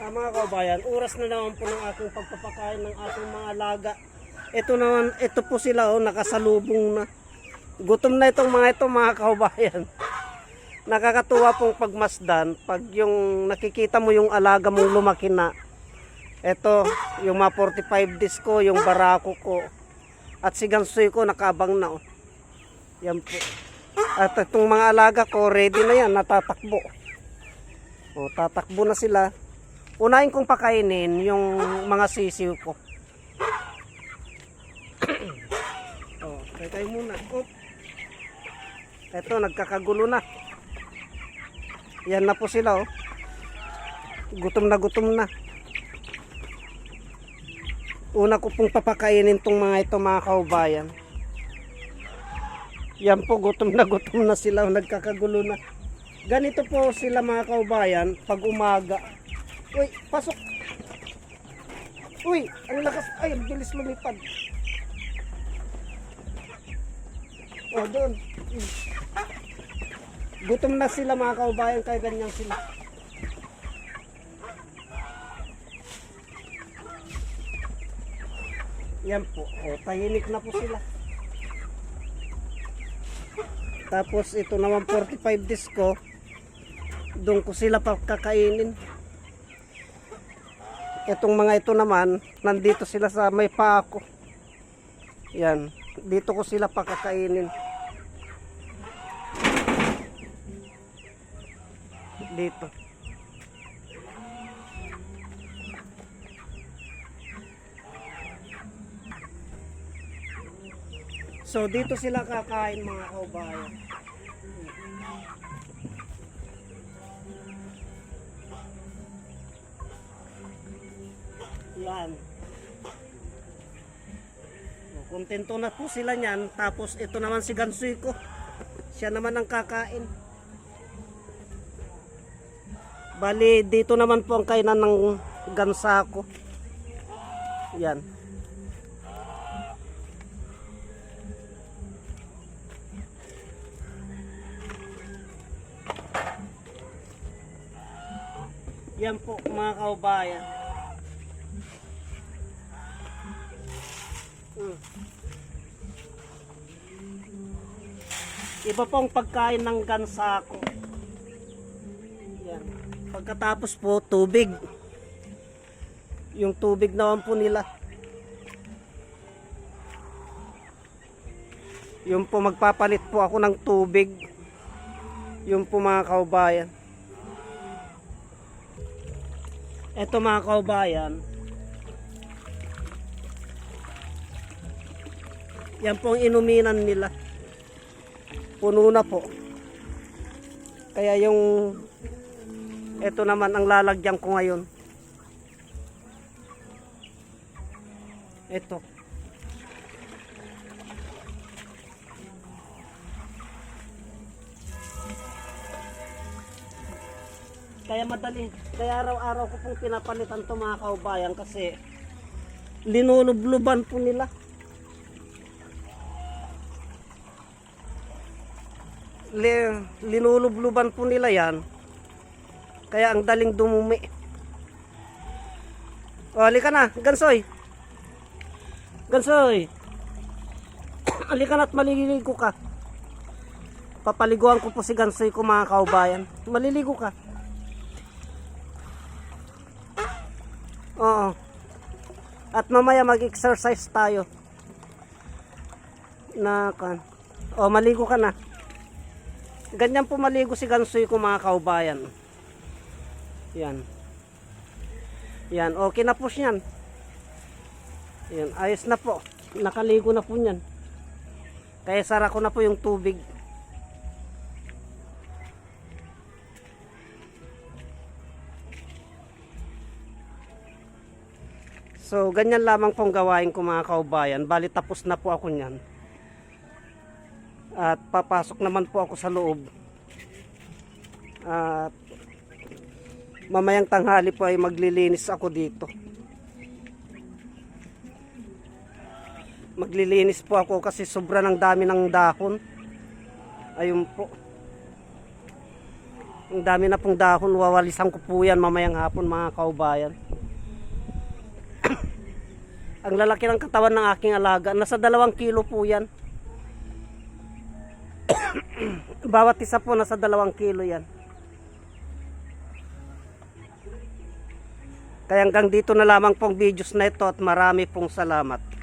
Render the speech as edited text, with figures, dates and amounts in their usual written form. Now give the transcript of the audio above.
Mga kabayan, oras na naman po ng aking pagpapakain ng ating mga alaga. Ito naman, ito po sila nakasalubong na. Gutom na itong mga ito mga kabayan. Nakakatuwa pong pagmasdan pag yung nakikita mo yung alaga mong lumaki na. Ito, yung mga 45 days ko, yung barako ko. At si Gansoy ko nakabang na. Yan po. At itong mga alaga ko, ready na yan, natatakbo. Tatakbo na sila. Unahin kong pakainin yung mga sisiw ko. Kaya muna. Ito, nagkakagulo na. Yan na po sila. Gutom na gutom na. Una ko pong papakainin tong mga ito mga kaubayan. Yan po, gutom na sila. Nagkakagulo na. Ganito po sila mga kaubayan pag umaga. Uy, pasok. Uy, ang lakas. Ay, ang bilis lumipad. Doon. Gutom na sila mga kaubayan, kaya ganyan sila. Yan po. Tahimik na po sila. Tapos ito naman 45 days ko. Doon ko sila pakakainin. Itong mga ito naman, nandito sila sa may paako. Yan, dito ko sila pakakainin. Dito. So dito sila kakain mga kaubayan. Yan. Kontento na po sila niyan. Tapos ito naman si Gansoy ko. Siya naman ang kakain. Bali dito naman po ang kainan ng gansa ko. Yan. Yan po mga kaubayan. Iba pong pagkain ng gansa ko. Yan. Pagkatapos po tubig. Yung tubig naman po nila. Yung po magpapalit po ako ng tubig. Yung po mga kaubayan. Ito mga kaubayan. Yan po ang inuminan nila. Puno na po. Kaya yung ito naman ang lalagyan ko ngayon. Ito. Kaya madali. Kaya araw-araw ko pong pinapalitan to mga kaubayan kasi linulubluban po nila. Linulubluban po nila yan. Kaya ang daling dumumi. Halika na, Gansoy. Gansoy. Halika na at maliligo ka. Papaliguan ko po si Gansoy ko mga kaubayan. Maliligo ka. Oo. At mamaya mag-exercise tayo. Maligo ka na. Ganyan po maligo si Gansoy ko mga kaubayan. Yan. Yan, okay na po siyan. Yan, ayos na po. Nakaligo na po niyan. Kaya sara ko na po yung tubig. So, ganyan lamang pong gawain ko mga kaubayan. Bali, tapos na po ako niyan. At papasok naman po ako sa loob. At mamayang tanghali po ay maglilinis ako dito. Maglilinis po ako kasi sobra ng dami ng dahon. Ayun po. Ang dami na pong dahon, wawalisan ko po yan mamayang hapon mga kaubayan. Ang lalaki ng katawan ng aking alaga, nasa 2 kilo po yan. Bawat isa po nasa 2 kilo yan. Kaya hanggang dito na lamang pong videos na ito at marami pong salamat.